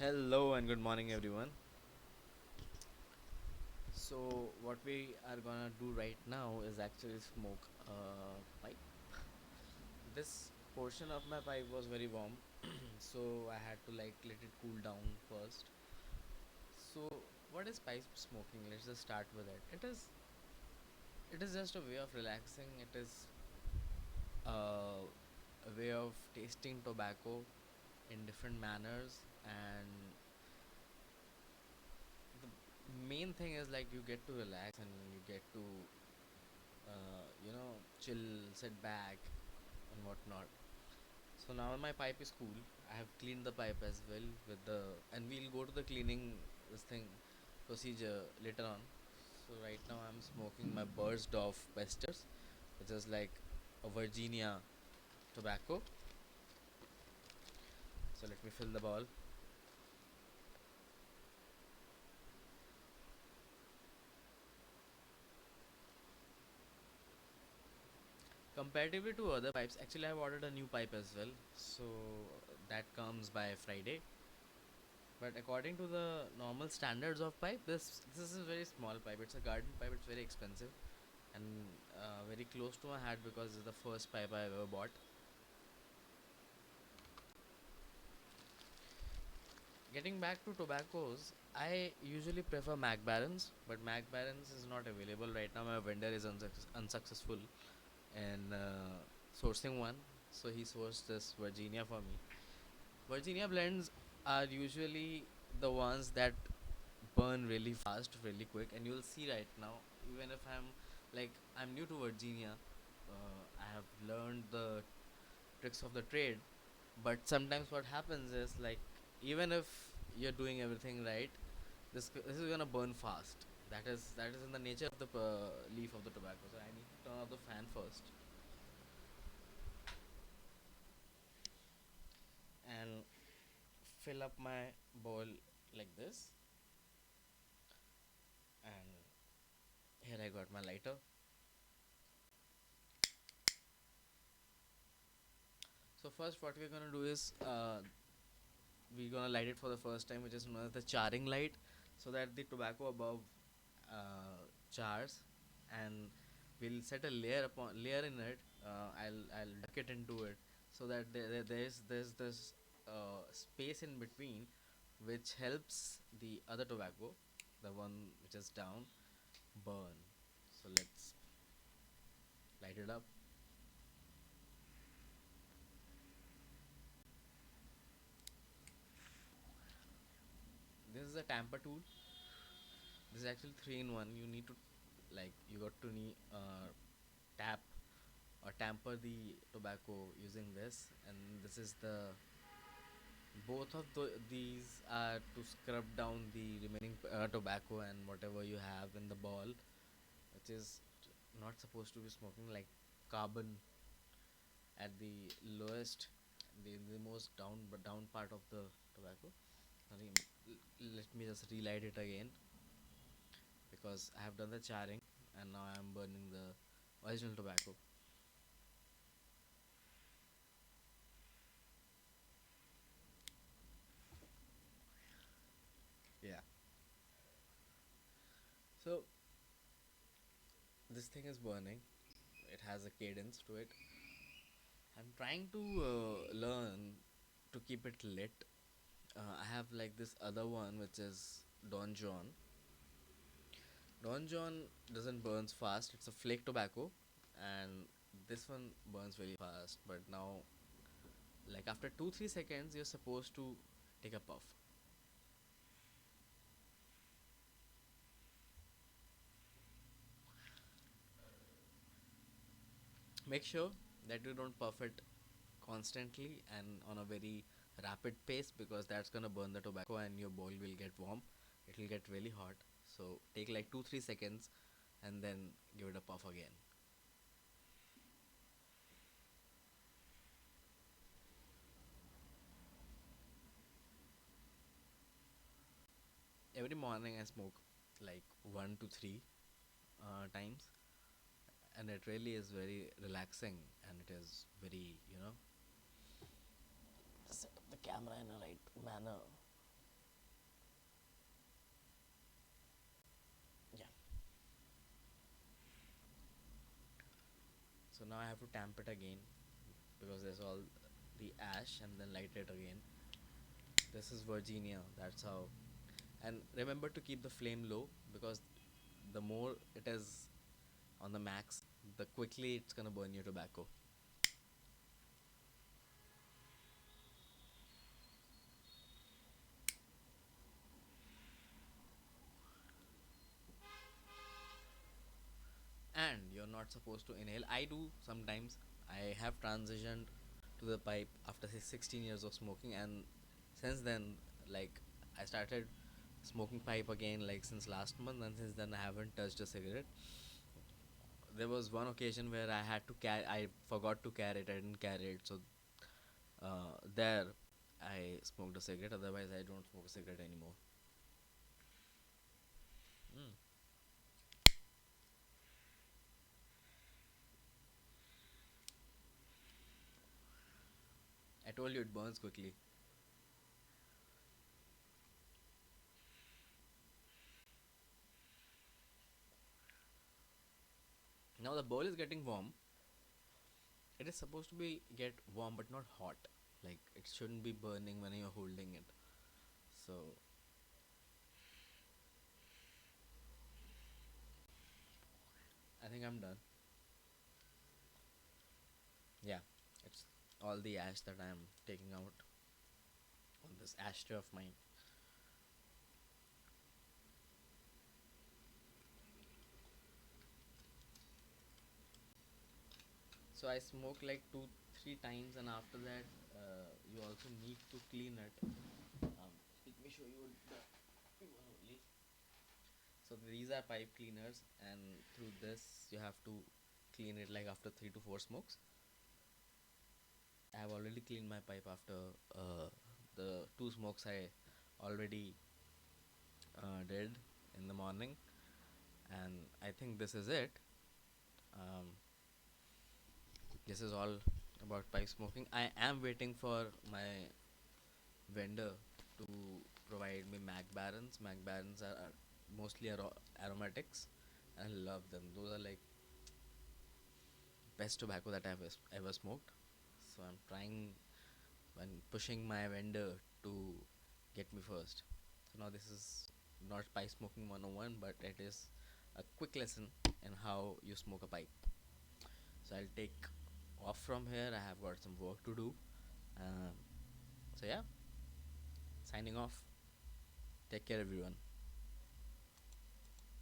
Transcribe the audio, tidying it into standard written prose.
Hello and good morning, everyone. So, what we are gonna do right now is actually smoke a pipe. This portion of my pipe was very warm, so I had to like let it cool down first. So, what is pipe smoking? Let's just start with it. It is just a way of relaxing. It is a way of tasting tobacco in different manners, and the main thing is like you get to relax and you get to chill, sit back, and whatnot. So now my pipe is cool. I have cleaned the pipe as well and we'll go to the cleaning this thing procedure later on. So right now I'm smoking my burst off Besters, which is like a Virginia tobacco. So let me fill the ball. Comparatively to other pipes, actually I've ordered a new pipe as well. So that comes by Friday. But according to the normal standards of pipe, this is a very small pipe. It's a garden pipe. It's very expensive and very close to my heart because it's the first pipe I ever bought. Getting back to tobaccos, I usually prefer Mac Barons, but Mac Barons is not available right now. My vendor is unsuccessful in sourcing one, so he sourced this Virginia for me. Virginia blends are usually the ones that burn really fast, really quick, and you'll see right now. Even if I'm new to Virginia, I have learned the tricks of the trade. But sometimes what happens is like even if you're doing everything right, this is gonna burn fast. That is in the nature of the leaf of the tobacco. So I need to turn off the fan first and fill up my bowl like this. And here I got my lighter. So first, what we're gonna do is we're gonna light it for the first time, which is known as the charring light, so that the tobacco above chars, and we'll set a layer in it. I'll duck it into it so that there's this space in between, which helps the other tobacco, the one which is down, burn. So let's light it up. This is a tamper tool. This is actually three in one. You need to you got to tap or tamper the tobacco using this, and this is the both of these are to scrub down the remaining tobacco and whatever you have in the ball, which is not supposed to be smoking, like carbon at the lowest, the most down part of the tobacco. Let me just relight it again because I have done the charring and now I am burning the original tobacco. Yeah. So this thing is burning. It has a cadence to it. I'm trying to learn to keep it lit. I have like this other one which is Don John. Don John doesn't burns fast. It's a flake tobacco, and this one burns very fast. But now, like after 2-3 seconds, you're supposed to take a puff. Make sure that you don't puff it constantly and on a very rapid pace because that's gonna burn the tobacco and your bowl will get warm. It will get really hot. So take like 2-3 seconds and then give it a puff again. Every morning I smoke like 1 to 3 times, and it really is very relaxing and it is very set up the camera in a right manner. now I have to tamp it again because there's all the ash and then light it again. This is Virginia, that's how. And remember to keep the flame low because the more it is on the max, the quickly it's gonna burn your tobacco. And you're not supposed to inhale. I do sometimes. I have transitioned to the pipe after say 16 years of smoking, and since then, like I started smoking pipe again like since last month, and since then I haven't touched a cigarette. There was one occasion where I had to carry. I forgot to carry it. I didn't carry it, so there I smoked a cigarette. Otherwise, I don't smoke a cigarette anymore. Mm. I told you it burns quickly. Now the bowl is getting warm. It is supposed to be get warm but not hot. Like it shouldn't be burning when you're holding it. So I think I'm done. Yeah, it's all the ash that I'm taking out on this ashtray of mine. So I smoke like 2 3 times, and after that, you also need to clean it. Let me show you the one only. So these are pipe cleaners, and through this you have to clean it like after 3 to 4 smokes. I have already cleaned my pipe after the 2 smokes I already did in the morning, and I think this is it. Um, this is all about pipe smoking. I am waiting for my vendor to provide me Mac Barons. Mac Barons are mostly aromatics. I love them. Those are like best tobacco that I've ever smoked. So I'm trying and pushing my vendor to get me first. So now this is not pipe smoking 101, but it is a quick lesson in how you smoke a pipe. So I'll take off from here. I have got some work to do. Um, so yeah, signing off. Take care, everyone.